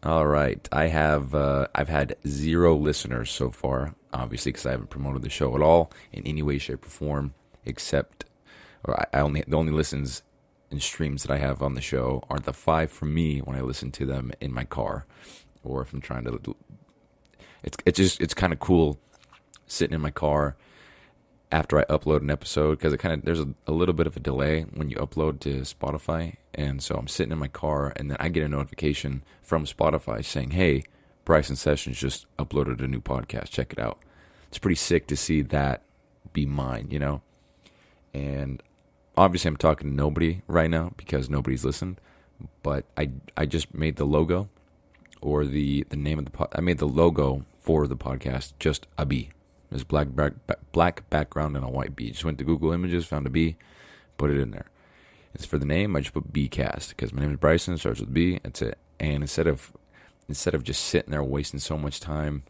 All right. I've had zero listeners so far, obviously, because I haven't promoted the show at all in any way, shape, or form, except, or the only listens and streams that I have on the show are the five from me when I listen to them in my car, or if I'm trying to. It's kind of cool sitting in my car after I upload an episode because there's a little bit of a delay when you upload to Spotify, and so I'm sitting in my car and then I get a notification from Spotify saying, "Hey, Bryson Sessions just uploaded a new podcast. Check it out." It's pretty sick to see that be mine. And obviously I'm talking to nobody right now because nobody's listened, but I just made the logo or the name of I made the logo for the podcast just a bee. There's black background and a white bee. Just went to Google Images, found a bee, put it in there. As for the name, I just put Bcast because my name is Bryson. It starts with B. That's it. And instead of just sitting there wasting so much time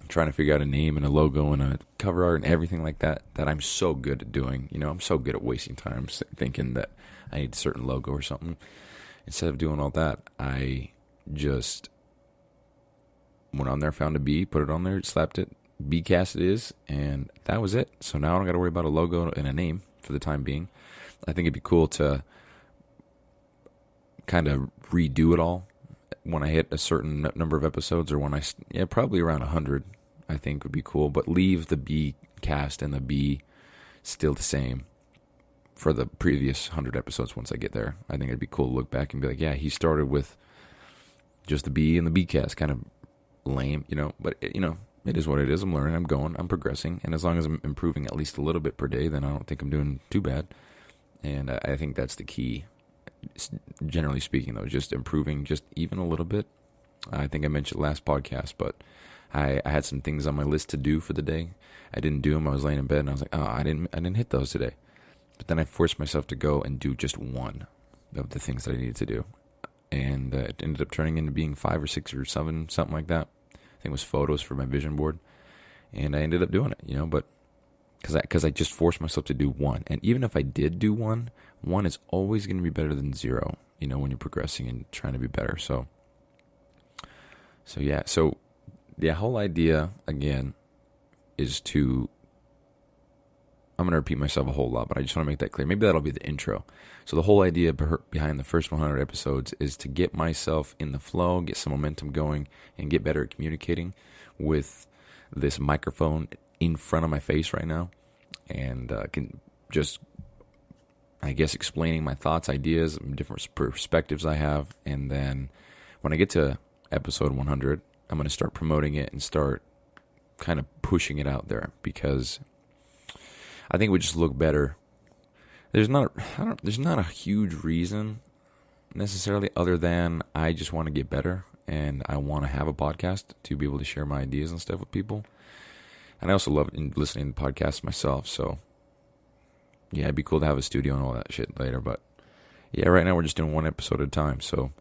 trying to figure out a name and a logo and a cover art and everything like that I'm so good at doing. I'm so good at wasting time thinking that I need a certain logo or something. Instead of doing all that, I just went on there, found a bee, put it on there, slapped it. Bcast it is, and that was it. So now I don't got to worry about a logo and a name for the time being. I think it'd be cool to kind of redo it all when I hit a certain number of episodes, or when probably around 100, I think would be cool. But leave the Bcast and the B still the same for the previous 100 episodes once I get there. I think it'd be cool to look back and be like, yeah, he started with just the B and the Bcast, kind of lame, but it is what it is. I'm learning, I'm going, I'm progressing. And as long as I'm improving at least a little bit per day, then I don't think I'm doing too bad. And I think that's the key. Generally speaking, though, just improving just even a little bit. I think I mentioned last podcast, but I had some things on my list to do for the day. I didn't do them. I was laying in bed and I was like, I didn't hit those today. But then I forced myself to go and do just one of the things that I needed to do. And it ended up turning into being 5 or 6 or 7, something like that. I think it was photos for my vision board, and I ended up doing it, but because I just forced myself to do one. And even if I did do one is always going to be better than 0, when you're progressing and trying to be better. So the whole idea, again, is I'm going to repeat myself a whole lot, but I just want to make that clear. Maybe that'll be the intro. So the whole idea behind the first 100 episodes is to get myself in the flow, get some momentum going, and get better at communicating with this microphone in front of my face right now. And can just, I guess, explaining my thoughts, ideas, different perspectives I have. And then when I get to episode 100, I'm going to start promoting it and start kind of pushing it out there, because I think it would just look better. There's not a huge reason necessarily, other than I just want to get better and I want to have a podcast to be able to share my ideas and stuff with people. And I also love listening to podcasts myself. So yeah, it'd be cool to have a studio and all that shit later. But yeah, right now we're just doing one episode at a time. So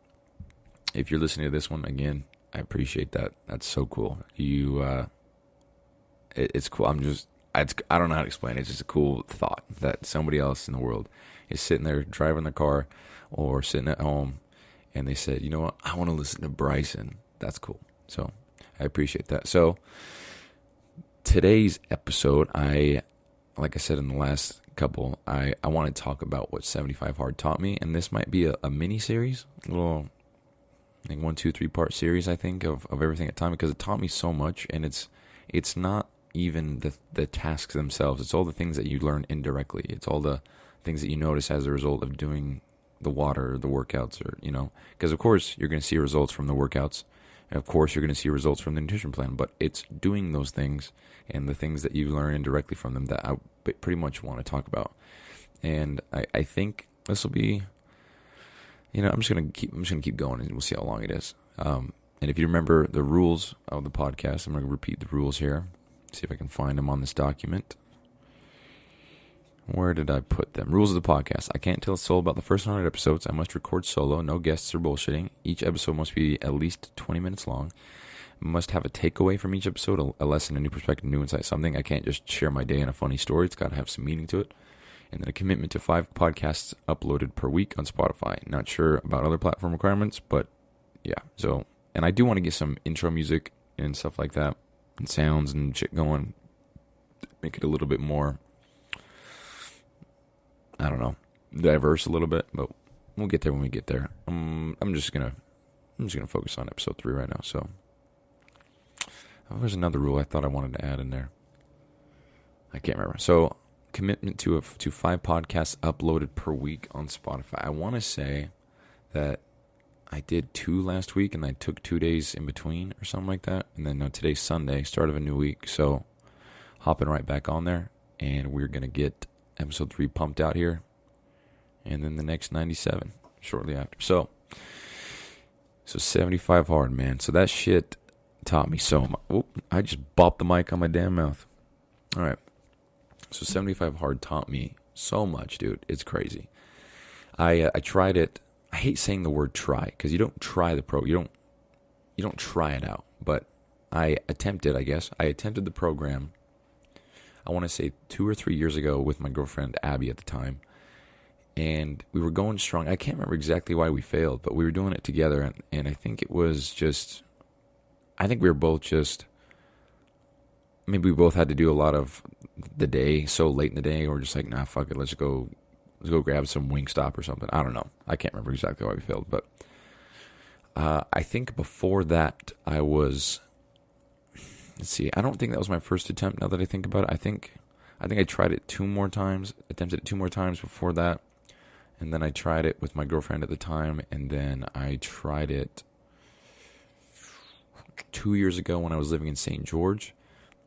if you're listening to this one, again, I appreciate that. That's so cool. It's cool. I don't know how to explain it. It's just a cool thought that somebody else in the world is sitting there driving their car or sitting at home, and they said, you know what, I want to listen to Bryson. That's cool. So I appreciate that. So today's episode, like I said in the last couple, I want to talk about what 75 Hard taught me, and this might be a mini series, a little, I think 1, 2, 3 part series, I think, of everything it taught me, because it taught me so much, and it's not even the tasks themselves. It's all the things that you learn indirectly. It's all the things that you notice as a result of doing the water, the workouts, or, because of course you're going to see results from the workouts, and of course you're going to see results from the nutrition plan, but it's doing those things and the things that you learn indirectly from them that I pretty much want to talk about. And I think this will be, I'm just going to keep going, and we'll see how long it is. And if you remember the rules of the podcast, I'm going to repeat the rules here. See if I can find them on this document. Where did I put them? Rules of the podcast. I can't tell a soul about the first 100 episodes. I must record solo. No guests or bullshitting. Each episode must be at least 20 minutes long. Must have a takeaway from each episode, a lesson, a new perspective, new insight, something. I can't just share my day in a funny story. It's got to have some meaning to it. And then a commitment to 5 podcasts uploaded per week on Spotify. Not sure about other platform requirements, but yeah. So And I do want to get some intro music and stuff like that, and sounds and shit going. Make it a little bit more, I don't know, diverse a little bit, but we'll get there when we get there. I'm just gonna focus on episode 3 right now. So there's another rule I thought I wanted to add in there. I can't remember. So commitment to 5 podcasts uploaded per week on Spotify. I want to say that I did 2 last week, and I took 2 days in between or something like that. And then today's Sunday, start of a new week. So hopping right back on there, and we're going to get episode 3 pumped out here. And then the next 97 shortly after. So 75 hard, man. So that shit taught me so much. Oop, I just bopped the mic on my damn mouth. All right. So 75 hard taught me so much, dude. It's crazy. I tried it. I hate saying the word try, because you don't try the you don't try it out. But I attempted, I guess. I attempted the program, I want to say 2 or 3 years ago, with my girlfriend Abby at the time. And we were going strong. I can't remember exactly why we failed, but we were doing it together. And I think it was just, I think we were both just, maybe we both had to do a lot of the day so late in the day. Or just like, nah, fuck it. Let's go grab some Wingstop or something. I don't know. I can't remember exactly why we failed. But I think before that I was, let's see, I don't think that was my first attempt now that I think about it. I think I tried it 2 more times, attempted it 2 more times before that. And then I tried it with my girlfriend at the time. And then I tried it 2 years ago when I was living in St. George.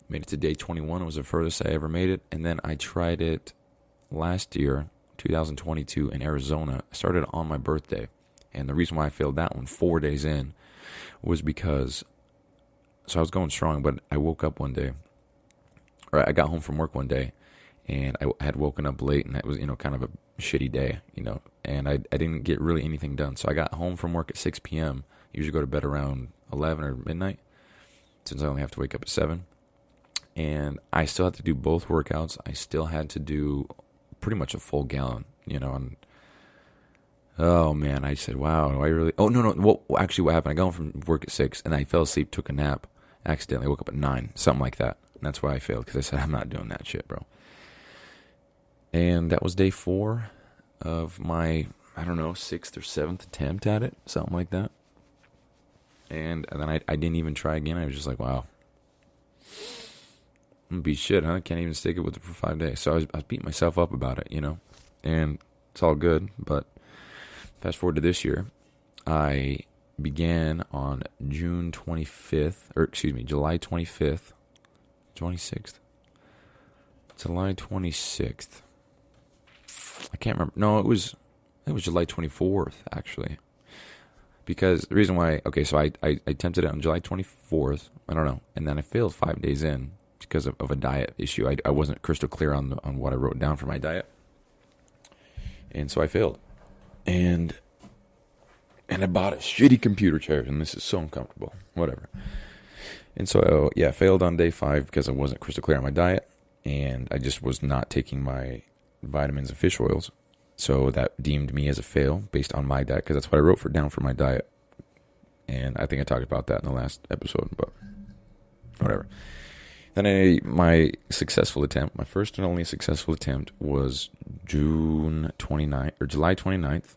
Made it to day 21. It was the furthest I ever made it. And then I tried it last year, 2022, in Arizona. I started on my birthday. And the reason why I failed that one 4 days in was because, so I was going strong, but I woke up one day, or I got home from work one day, and I had woken up late, and it was, kind of a shitty day, and I didn't get really anything done. So I got home from work at 6 p.m. Usually go to bed around 11 or midnight, since I only have to wake up at 7. And I still had to do both workouts. I still had to do pretty much a full gallon, and oh man, I said, wow, do I really, oh no, well, actually what happened, I got home from work at 6, and I fell asleep, took a nap, accidentally woke up at 9, something like that. And that's why I failed, because I said, I'm not doing that shit, bro. And that was day 4 of my, I don't know, 6th or 7th attempt at it, something like that. And then I didn't even try again. I was just like, wow, I'm gonna be shit, huh? I can't even stick it with it for 5 days. So I was beating myself up about it, and it's all good. But fast forward to this year, I began on July 25th, 26th. July 26th. I can't remember. No, it was July 24th, actually. Because the reason why, okay, so I attempted it on July 24th, I don't know, and then I failed 5 days in because of a diet issue. I wasn't crystal clear on what I wrote down for my diet. And so I failed. And I bought a shitty computer chair, and this is so uncomfortable. Whatever. And so, yeah, I failed on day 5 because I wasn't crystal clear on my diet, and I just was not taking my vitamins and fish oils. So that deemed me as a fail based on my diet, because that's what I wrote down for my diet. And I think I talked about that in the last episode, but whatever. Then my successful attempt, my first and only successful attempt, was July 29th,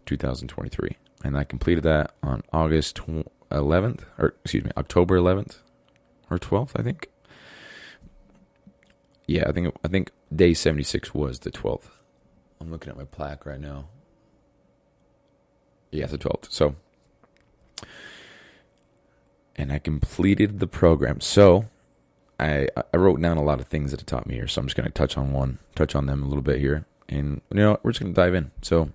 2023. And I completed that on October 11th or 12th, I think. Yeah, I think day 76 was the 12th. I'm looking at my plaque right now. Yeah, the 12th. So, and I completed the program. So, I wrote down a lot of things that it taught me here. So I'm just going to touch on them a little bit here. And, we're just going to dive in. So,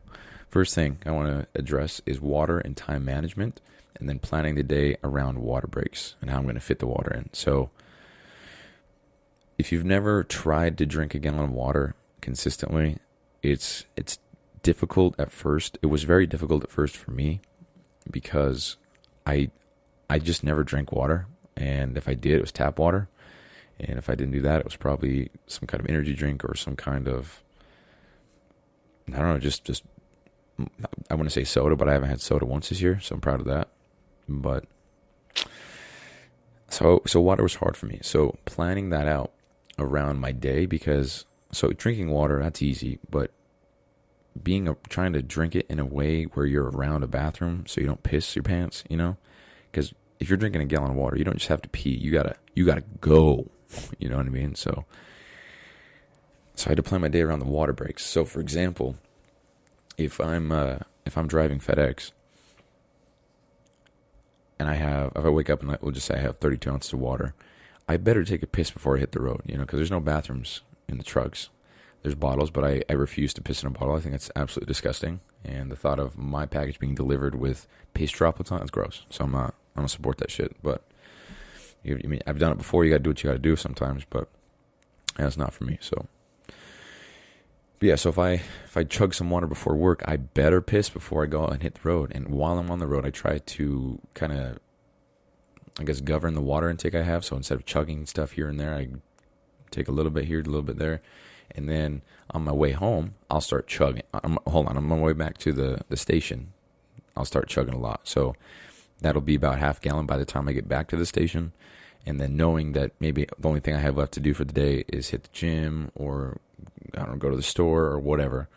first thing I want to address is water and time management, and then planning the day around water breaks and how I'm going to fit the water in. So, if you've never tried to drink a gallon of water consistently, it's difficult at first. It was very difficult at first for me because I just never drank water, and if I did, it was tap water, and if I didn't do that, it was probably some kind of energy drink or some kind of, I don't know, just I want to say soda, but I haven't had soda once this year, so I'm proud of that. But so water was hard for me. So planning that out around my day, because so drinking water, that's easy, but trying to drink it in a way where you're around a bathroom so you don't piss your pants, because if you're drinking a gallon of water, you don't just have to pee, you gotta go, you know what I mean? So I had to plan my day around the water breaks. So for example, if I'm driving FedEx and if I wake up and we'll just say I have 32 ounces of water, I better take a piss before I hit the road, because there's no bathrooms in the trucks. There's bottles, but I refuse to piss in a bottle. I think that's absolutely disgusting. And the thought of my package being delivered with piss droplets on it's gross. So I don't support that shit. But I've done it before. You got to do what you got to do sometimes, but that's not for me. So, but yeah. So if I chug some water before work, I better piss before I go out and hit the road. And while I'm on the road, I try to kind of, I guess, govern the water intake I have. So instead of chugging stuff here and there, I take a little bit here, a little bit there. And then on my way home, I'll start chugging. On my way back to the station, I'll start chugging a lot. So that'll be about half gallon by the time I get back to the station. And then knowing that maybe the only thing I have left to do for the day is hit the gym or, I don't know, go to the store or whatever,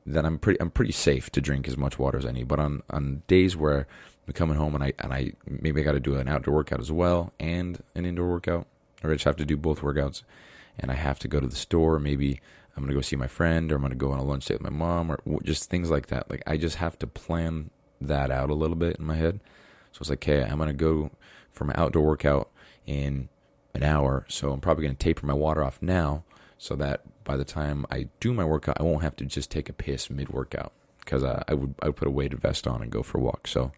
then I'm pretty safe to drink as much water as I need. But on days where I'm coming home and I maybe I got to do an outdoor workout as well and an indoor workout, or I just have to do both workouts, and I have to go to the store, maybe I'm going to go see my friend, or I'm going to go on a lunch date with my mom, or just things like that. Like, I just have to plan that out a little bit in my head. So it's like, okay, I'm going to go for my outdoor workout in an hour, so I'm probably going to taper my water off now so that by the time I do my workout, I won't have to just take a piss mid-workout, because I would put a weighted vest on and go for a walk. So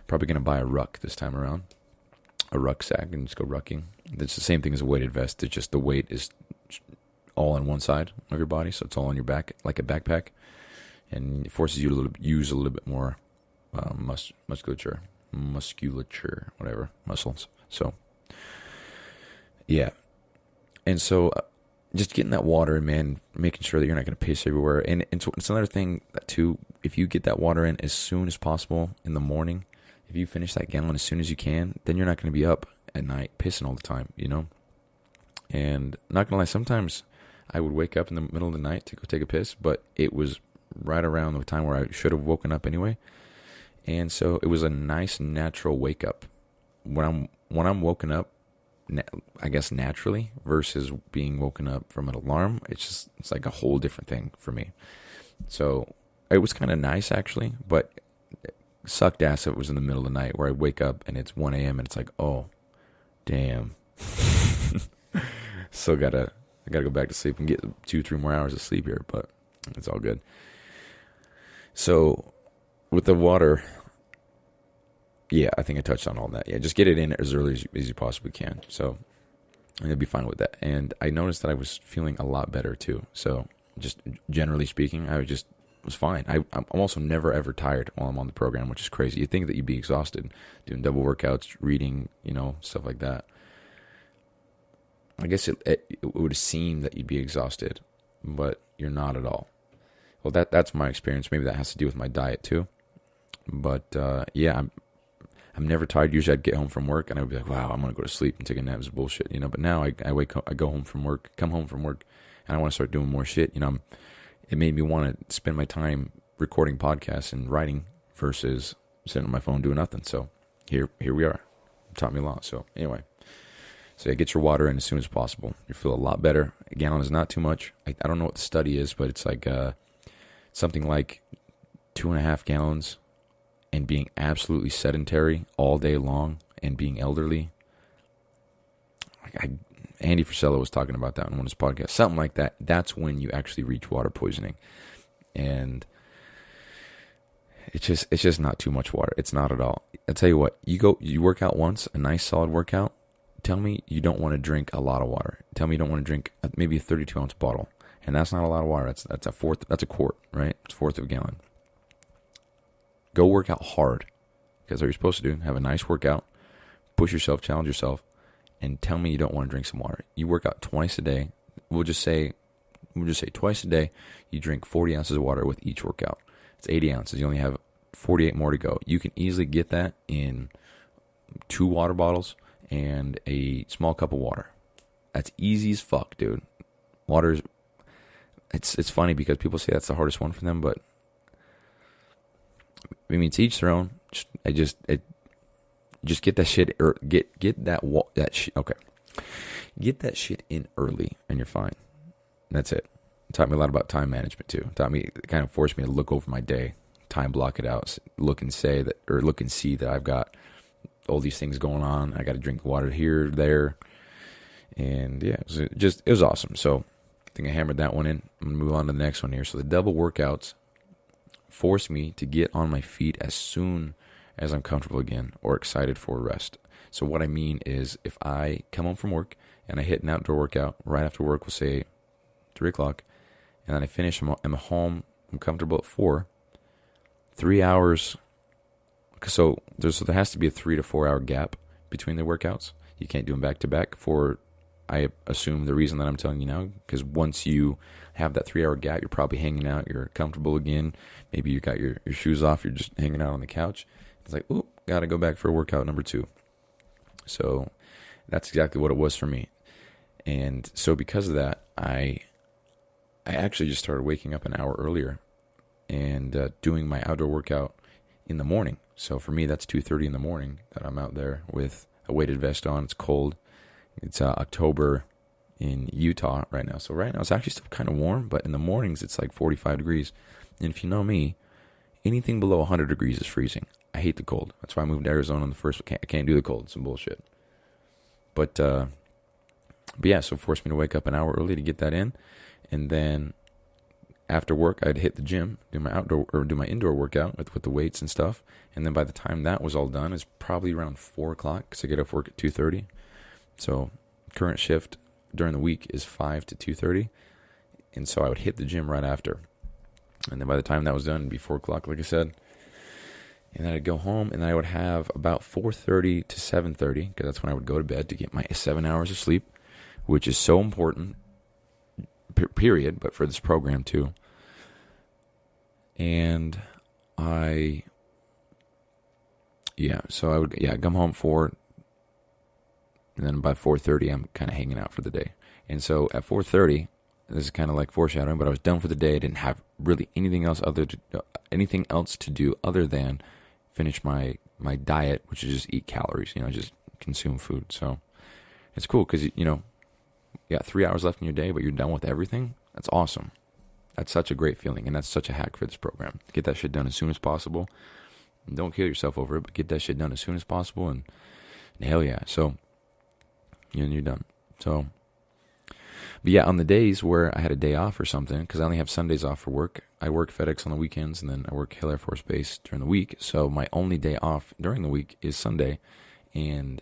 probably going to buy a ruck this time around, a rucksack, and just go rucking. It's the same thing as a weighted vest. It's just the weight is all on one side of your body, so it's all on your back like a backpack, and it forces you to use a little bit more musculature, whatever, muscles. So yeah, and so just getting that water in, man, making sure that you're not going to piss everywhere, and it's another thing too. If you get that water in as soon as possible in the morning, if you finish that gallon as soon as you can, then you're not going to be up at night pissing all the time, And not gonna lie, sometimes I would wake up in the middle of the night to go take a piss, but it was right around the time where I should have woken up anyway. And so it was a nice natural wake up. When I'm woken up, I guess naturally, versus being woken up from an alarm, it's like a whole different thing for me. So it was kind of nice actually, but it sucked ass if it was in the middle of the night where I wake up and it's 1 a.m. and it's like, oh, damn. I gotta go back to sleep and get 2-3 more hours of sleep here, but it's all good. So with the water, yeah, I think I touched on all that. Yeah, just get it in as early as you possibly can. So I'll be fine with that. And I noticed that I was feeling a lot better too. So just generally speaking, I was fine. I'm also never ever tired while I'm on the program, which is crazy. You'd think that you'd be exhausted doing double workouts, reading, stuff like that. I guess it would seem that you'd be exhausted, but you're not at all. Well, that's my experience. Maybe that has to do with my diet too. But yeah, I'm never tired. Usually I'd get home from work and I'd be like, wow, I'm going to go to sleep and take a nap. It's bullshit, But now I wake up, I come home from work, and I want to start doing more shit. It made me want to spend my time recording podcasts and writing versus sitting on my phone doing nothing. So here we are. It taught me a lot. So anyway. So yeah, get your water in as soon as possible. You'll feel a lot better. A gallon is not too much. I don't know what the study is, but it's like something like 2.5 gallons, and being absolutely sedentary all day long and being elderly. Andy Frisella was talking about that on one of his podcasts. Something like that. That's when you actually reach water poisoning. And it's just not too much water. It's not at all. I tell you what, you work out once, a nice solid workout. Tell me you don't want to drink a lot of water. Tell me you don't want to drink maybe a 32-ounce bottle. And that's not a lot of water. That's a quart, right? It's a fourth of a gallon. Go work out hard. Because what you're supposed to do, have a nice workout, push yourself, challenge yourself, and tell me you don't want to drink some water. You work out twice a day. We'll just say twice a day, you drink 40 ounces of water with each workout. It's 80 ounces. You only have 48 more to go. You can easily get that in 2 water bottles, and a small cup of water. That's easy as fuck, dude. Water is, it's funny because people say that's the hardest one for them, but I mean, to each their own. Just get that shit, or get that shit. Okay, get that shit in early, and you're fine. And that's it. It taught me a lot about time management too. It kind of forced me to look over my day, time block it out, look and see that I've got all these things going on. I got to drink water here, there, and yeah, it was awesome. So I think I hammered that one in. I'm gonna move on to the next one here. So the double workouts force me to get on my feet as soon as I'm comfortable again or excited for a rest. So what I mean is, if I come home from work and I hit an outdoor workout right after work, we'll say 3 o'clock, and then I finish, I'm home, I'm comfortable at 4, 3 hours. So there has to be a 3 to 4 hour gap between the workouts. You can't do them back to back for, I assume, the reason that I'm telling you now, because once you have that 3 hour gap, you're probably hanging out, you're comfortable again. Maybe you got your shoes off, you're just hanging out on the couch. It's like, oop, got to go back for workout number 2. So that's exactly what it was for me. And so because of that, I actually just started waking up an hour earlier and doing my outdoor workout in the morning. So for me, that's 2:30 in the morning that I'm out there with a weighted vest on. It's cold. It's October in Utah right now. So right now it's actually still kind of warm, but in the mornings it's like 45 degrees. And if you know me, anything below 100 degrees is freezing. I hate the cold. That's why I moved to Arizona in the first. I can't do the cold. It's some bullshit. But yeah, so it forced me to wake up an hour early to get that in, and then after work I'd hit the gym, do my indoor workout with the weights and stuff, and then by the time that was all done, it's probably around 4 o'clock because I get off work at 2:30. So current shift during the week is 5 to 2:30, and so I would hit the gym right after, and then by the time that was done, it'd be 4 o'clock, like I said. And then I'd go home, and then I would have about 4:30 to 7:30, because that's when I would go to bed to get my 7 hours of sleep, which is so important, period, but for this program too. And so I would come home 4, and then by 4:30, I'm kind of hanging out for the day. And so at 4:30, this is kind of like foreshadowing, but I was done for the day. I didn't have really anything else to do other than finish my diet, which is just eat calories, just consume food. So it's cool because, you got 3 hours left in your day, but you're done with everything. That's awesome. That's such a great feeling, and that's such a hack for this program. Get that shit done as soon as possible. And don't kill yourself over it, but get that shit done as soon as possible, and hell yeah. So, you're done. So, but yeah, on the days where I had a day off or something, because I only have Sundays off for work, I work FedEx on the weekends, and then I work Hill Air Force Base during the week. So my only day off during the week is Sunday, and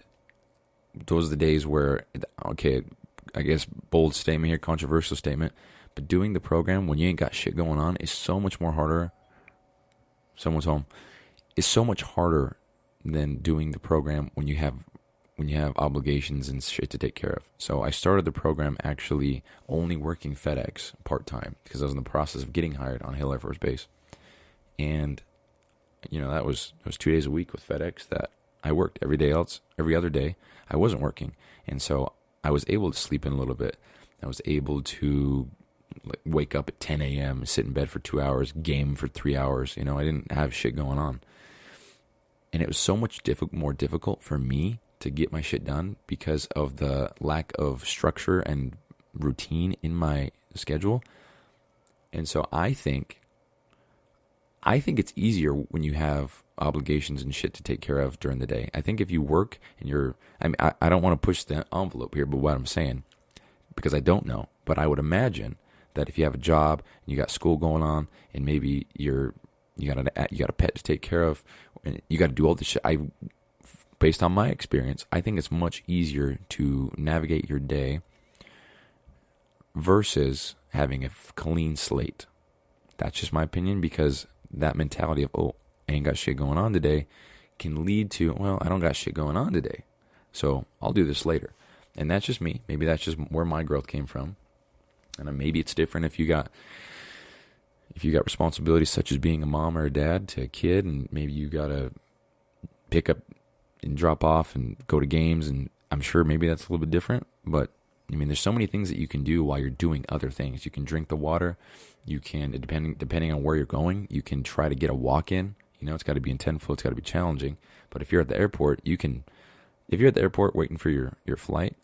those are the days where, okay, I guess bold statement here, controversial statement, but doing the program when you ain't got shit going on is so much more harder. Someone's home. It's so much harder than doing the program when you have obligations and shit to take care of. So I started the program actually only working FedEx part-time because I was in the process of getting hired on Hill Air Force Base. And, that was 2 days a week with FedEx that I worked. Every other day, I wasn't working. And so I was able to sleep in a little bit. I was able to wake up at 10 a.m., sit in bed for 2 hours, game for 3 hours. I didn't have shit going on. And it was so much more difficult for me to get my shit done because of the lack of structure and routine in my schedule. And so I think it's easier when you have obligations and shit to take care of during the day. I think if you work and I don't want to push the envelope here, but what I'm saying, because I don't know, but I would imagine that if you have a job and you got school going on and maybe you got a pet to take care of and you got to do all this shit, based on my experience, I think it's much easier to navigate your day versus having a clean slate. That's just my opinion, because that mentality of, I ain't got shit going on today can lead to, well, I don't got shit going on today, so I'll do this later. And that's just me. Maybe that's just where my growth came from. And maybe it's different if you got responsibilities such as being a mom or a dad to a kid, and maybe you got to pick up and drop off and go to games, and I'm sure maybe that's a little bit different, but I mean, there's so many things that you can do while you're doing other things. You can drink the water. You can, depending on where you're going, you can try to get a walk in. You know, it's got to be intentful. It's got to be challenging. But if you're at the airport, if you're at the airport waiting for your flight,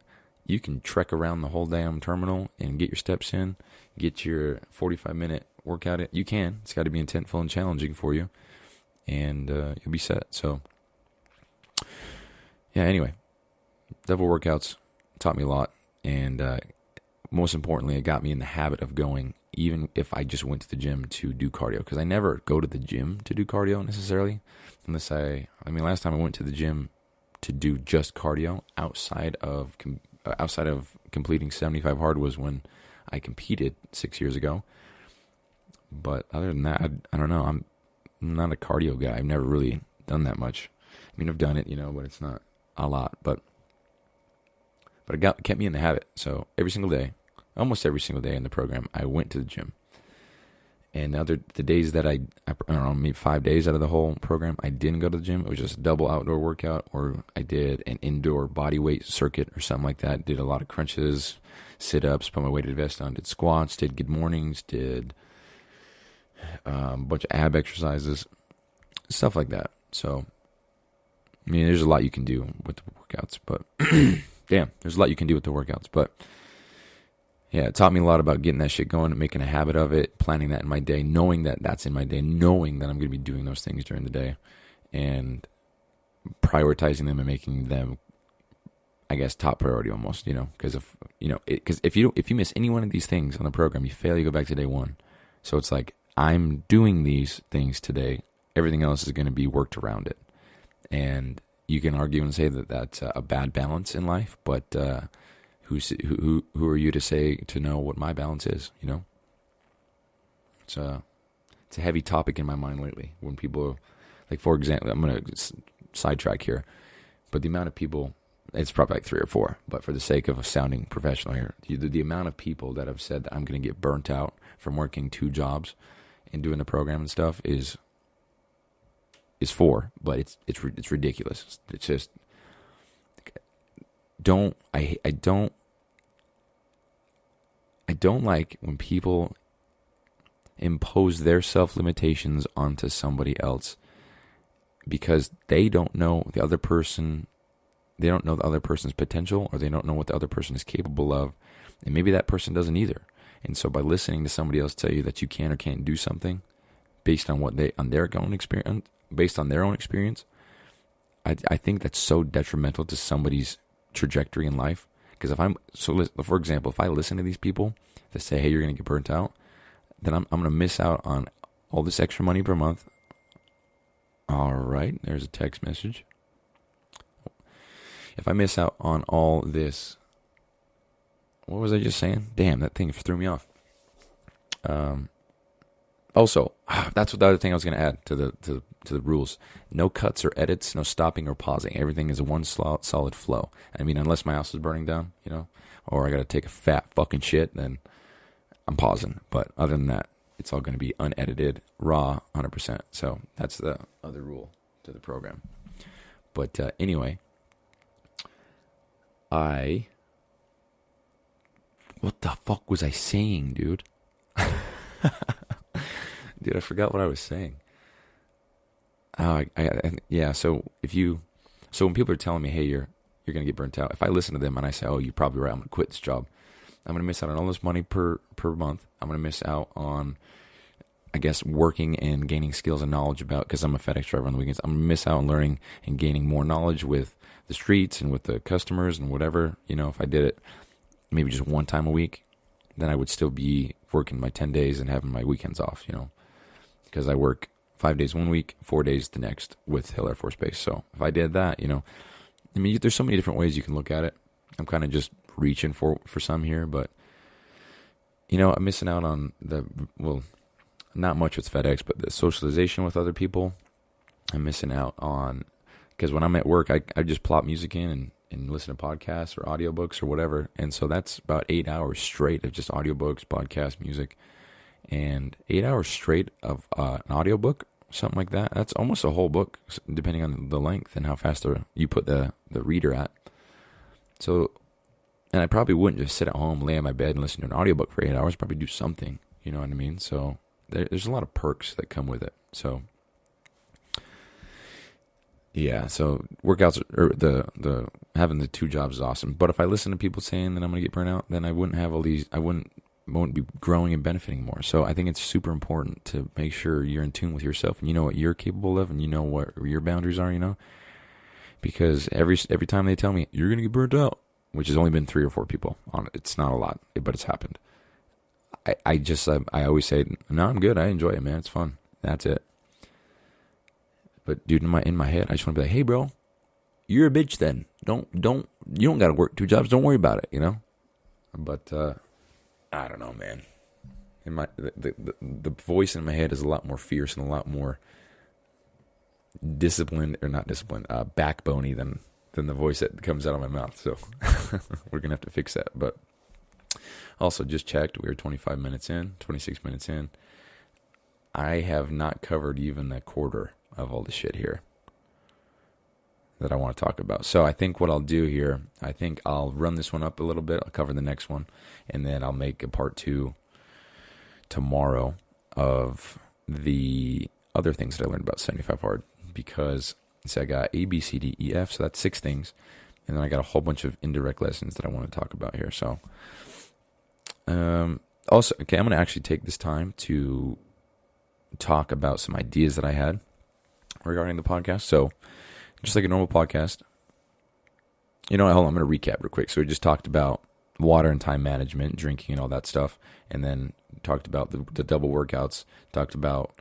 you can trek around the whole damn terminal and get your steps in, get your 45-minute workout in. You can. It's got to be intentful and challenging for you, and you'll be set. So, yeah, anyway, devil workouts taught me a lot. And most importantly, it got me in the habit of going, even if I just went to the gym to do cardio. Because I never go to the gym to do cardio necessarily. Unless last time I went to the gym to do just cardio outside of completing 75 hard was when I competed 6 years ago. But other than that, I don't know. I'm not a cardio guy. I've never really done that much. I mean, I've done it, but it's not a lot. But it kept me in the habit. So almost every single day in the program, I went to the gym. And the days that I don't know, maybe 5 days out of the whole program, I didn't go to the gym. It was just a double outdoor workout, or I did an indoor body weight circuit or something like that. Did a lot of crunches, sit-ups, put my weighted vest on, did squats, did good mornings, did a bunch of ab exercises, stuff like that. So, I mean, there's a lot you can do with the workouts, but damn, there's a lot you can do with the workouts. But yeah, it taught me a lot about getting that shit going and making a habit of it, planning that in my day, knowing that that's in my day, knowing that I'm going to be doing those things during the day, and prioritizing them and making them, I guess, top priority almost, because if you miss any one of these things on the program, you fail, you go back to day one. So it's like, I'm doing these things today. Everything else is going to be worked around it. And you can argue and say that that's a bad balance in life, but who are you to know what my balance is? It's a heavy topic in my mind lately. When people, like, for example, I'm gonna sidetrack here, but the amount of people, it's probably like 3 or 4, but for the sake of sounding professional here, the amount of people that have said that I'm gonna get burnt out from working 2 jobs and doing the program and stuff is 4, but it's ridiculous. It's just I don't like when people impose their self-limitations onto somebody else because they don't know the other person. They don't know the other person's potential, or they don't know what the other person is capable of, and maybe that person doesn't either. And so by listening to somebody else tell you that you can or can't do something based on their own experience, I think that's so detrimental to somebody's trajectory in life. Because for example, if I listen to these people that say, "Hey, you're going to get burnt out," then I'm going to miss out on all this extra money per month. All right, there's a text message. If I miss out on all this, what was I just saying? Damn, that thing threw me off. Also, that's what the other thing I was going to add to the rules. No cuts or edits, no stopping or pausing. Everything is a one solid flow. I mean, unless my house is burning down, or I got to take a fat fucking shit, then I'm pausing. But other than that, it's all going to be unedited, raw, 100%. So that's the other rule to the program. But anyway, what the fuck was I saying, dude? Dude, I forgot what I was saying. Yeah. So when people are telling me, "Hey, you're gonna get burnt out," if I listen to them and I say, "Oh, you're probably right. I'm gonna quit this job," I'm gonna miss out on all this money per month. I'm gonna miss out on, I guess, working and gaining skills and knowledge because I'm a FedEx driver on the weekends. I'm gonna miss out on learning and gaining more knowledge with the streets and with the customers and whatever. If I did it maybe just one time a week, then I would still be working my 10 days and having my weekends off. Because I work 5 days one week, 4 days the next with Hill Air Force Base. So if I did that, there's so many different ways you can look at it. I'm kind of just reaching for some here, but I'm missing out on not much with FedEx, but the socialization with other people. I'm missing out on, because when I'm at work, I just plop music in and listen to podcasts or audiobooks or whatever. And so that's about 8 hours straight of just audiobooks, podcasts, music. And 8 hours straight of an audiobook something like that. That's almost a whole book, depending on the length and how fast you put the reader at. So, and I probably wouldn't just sit at home, lay on my bed, and listen to an audiobook for 8 hours. Probably do something. You know what I mean? So there's a lot of perks that come with it. So yeah, so workouts or the having the 2 jobs is awesome. But if I listen to people saying that I'm gonna get burnt out, then I wouldn't have all these. I won't be growing and benefiting more. So I think it's super important to make sure you're in tune with yourself and you know what you're capable of and you know what your boundaries are. Because every time they tell me you're gonna get burnt out, which has only been 3 or 4 people on it. It's not a lot, but it's happened. I always say, no, I'm good. I enjoy it, man. It's fun. That's it. But dude, in my head, I just want to be like, hey, bro, you're a bitch. Then you don't got to work 2 jobs. Don't worry about it. But I don't know, man. The voice in my head is a lot more fierce and a lot more backboney than the voice that comes out of my mouth. So we're gonna have to fix that. But also, just checked. We were 26 minutes in. I have not covered even a quarter of all the shit here that I want to talk about. So I think what I'll do here, I think I'll run this one up a little bit. I'll cover the next one, and then I'll make a part 2 tomorrow of the other things that I learned about 75 Hard, because I got A, B, C, D, E, F, so that's 6 things, and then I got a whole bunch of indirect lessons that I want to talk about here. So also, okay, I'm going to actually take this time to talk about some ideas that I had regarding the podcast. So just like a normal podcast, hold on, I'm going to recap real quick. So we just talked about water and time management, drinking and all that stuff, and then talked about the double workouts, talked about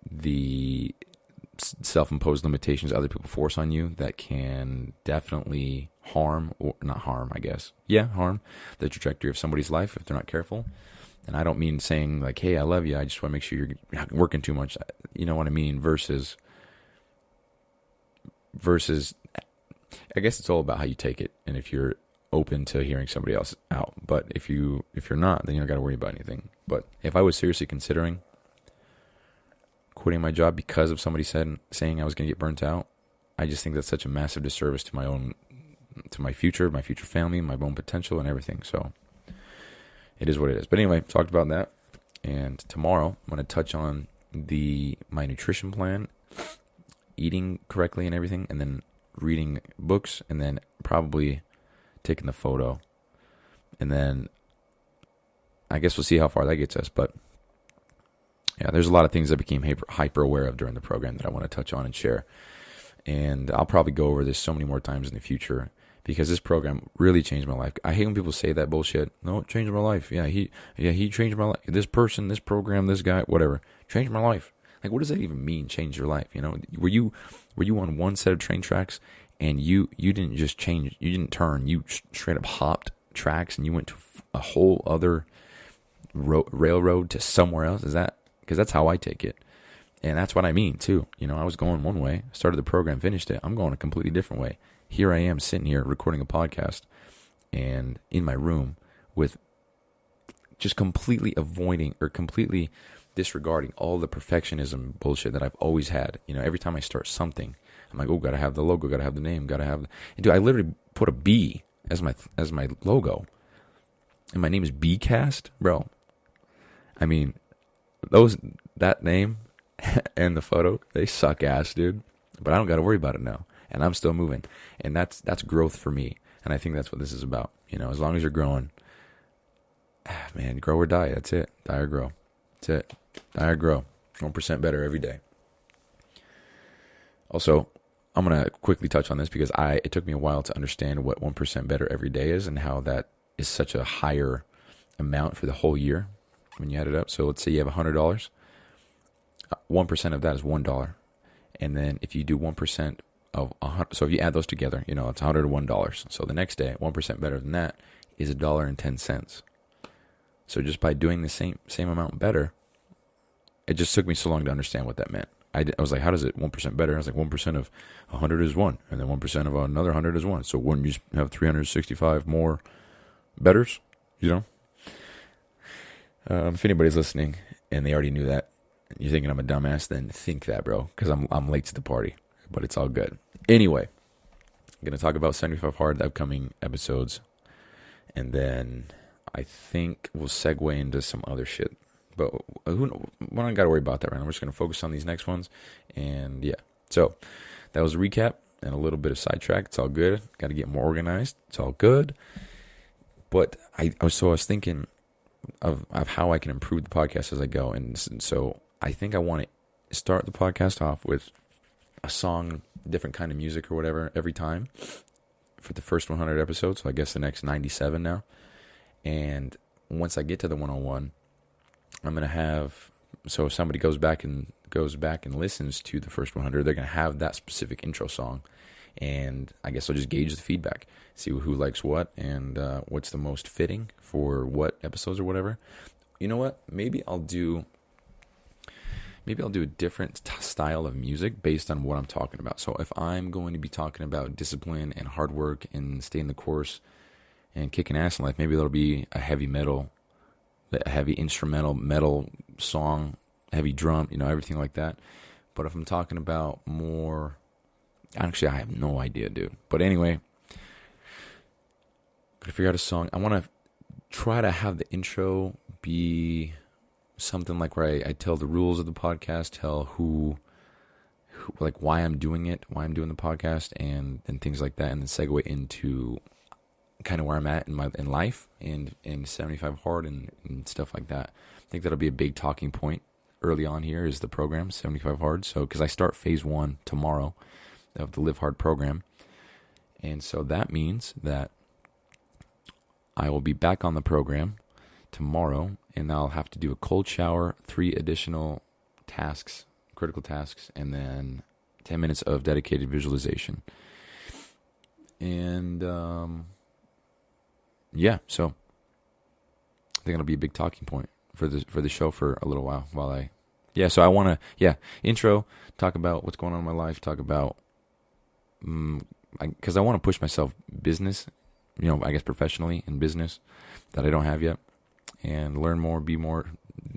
the self-imposed limitations other people force on you that can definitely harm the trajectory of somebody's life if they're not careful. And I don't mean saying like, hey, I love you, I just want to make sure you're not working too much. You know what I mean? Versus I guess it's all about how you take it and if you're open to hearing somebody else out. But if you're not, then you don't got to worry about anything. But if I was seriously considering quitting my job because of somebody saying I was going to get burnt out, I just think that's such a massive disservice to my future family, my own potential and everything. So it is what it is. But anyway, talked about that. And tomorrow I'm going to touch on my nutrition plan, eating correctly and everything, and then reading books, and then probably taking the photo. And then I guess we'll see how far that gets us. But yeah, there's a lot of things I became hyper aware of during the program that I want to touch on and share. And I'll probably go over this so many more times in the future because this program really changed my life. I hate when people say that bullshit. No, it changed my life. Yeah, he changed my life. This person, this program, this guy, whatever, changed my life. Like, what does that even mean, change your life? Were you on one set of train tracks and you didn't just change, you didn't turn, you straight up hopped tracks and you went to a whole other railroad to somewhere else? Is that, because that's how I take it. And that's what I mean, too. I was going one way, started the program, finished it. I'm going a completely different way. Here I am sitting here recording a podcast and in my room with just completely avoiding or completely disregarding all the perfectionism bullshit that I've always had. Every time I start something, I'm like, oh, gotta have the logo, gotta have the name, gotta have. And dude, I literally put a B as my logo, and my name is Bcast, bro. I mean, that name and the photo, they suck ass, dude. But I don't got to worry about it now, and I'm still moving, and that's growth for me, and I think that's what this is about. As long as you're growing, man, grow or die. That's it. Die or grow. That's it. Die or grow. 1% better every day. Also, I'm gonna quickly touch on this because it took me a while to understand what 1% better every day is and how that is such a higher amount for the whole year when you add it up. So let's say you have $100. 1% of that is $1. And then if you do 1% of 100, so if you add those together, it's $101. So the next day, 1% better than that is $1.10. So just by doing the same amount better, it just took me so long to understand what that meant. I was like, how does it 1% better? I was like, 1% of 100 is 1, and then 1% of another 100 is 1. So wouldn't you have 365 more betters? If anybody's listening and they already knew that, you're thinking I'm a dumbass, then think that, bro, because I'm late to the party, but it's all good. Anyway, I'm gonna talk about 75 Hard, the upcoming episodes, and then I think we'll segue into some other shit. But we don't gotta worry about that right now. We're just gonna focus on these next ones, and yeah. So that was a recap and a little bit of sidetrack. It's all good. Got to get more organized. It's all good. But I was thinking of how I can improve the podcast as I go, and so I think I want to start the podcast off with a song, different kind of music or whatever every time for the first 100 episodes. So I guess the next 97 now. And once I get to the 101, I'm gonna have, so if somebody goes back and listens to the first 100, they're gonna have that specific intro song, and I guess I'll just gauge the feedback, see who likes what, and what's the most fitting for what episodes or whatever. You know what? Maybe I'll do a different style of music based on what I'm talking about. So if I'm going to be talking about discipline and hard work and staying the course and kicking ass in life, maybe there'll be a heavy instrumental metal song, heavy drum, everything like that. But if I'm talking about more, actually, I have no idea, dude. But anyway, gotta figure out a song. I want to try to have the intro be something like where I tell the rules of the podcast, tell who like why I'm doing it, why I'm doing the podcast, and things like that, and then segue into kind of where I'm at in life and 75 Hard and stuff like that. I think that'll be a big talking point early on here is the program 75 Hard. So because I start phase 1 tomorrow of the Live Hard program, and so that means that I will be back on the program tomorrow, and I'll have to do a cold shower, 3 additional tasks, critical tasks, and then 10 minutes of dedicated visualization. And yeah, so I think it'll be a big talking point for the show for a little while so I want to intro, talk about what's going on in my life, talk about because I want to push myself business, I guess professionally in business that I don't have yet, and learn more, be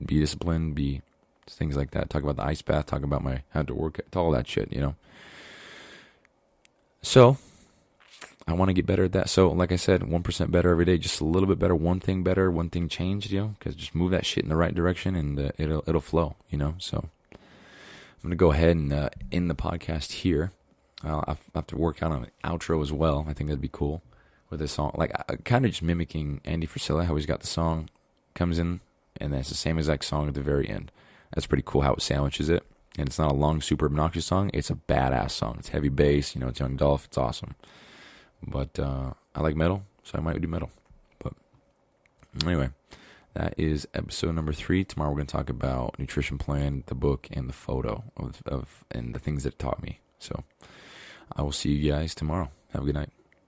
disciplined, be things like that. Talk about the ice bath, talk about how to work, all that shit, So I want to get better at that. So like I said, 1% better every day, just a little bit better, one thing better, one thing changed, because just move that shit in the right direction and it'll flow, So I'm going to go ahead and end the podcast here. I'll have to work out on an outro as well. I think that'd be cool with this song. Like kind of just mimicking Andy Frisella, how he's got the song comes in and then it's the same exact song at the very end. That's pretty cool how it sandwiches it. And it's not a long, super obnoxious song. It's a badass song. It's heavy bass, it's Young Dolph. It's awesome. But I like metal, so I might do metal. But anyway, that is episode number 3. Tomorrow we're going to talk about nutrition plan, the book, and the photo of and the things that it taught me. So I will see you guys tomorrow. Have a good night.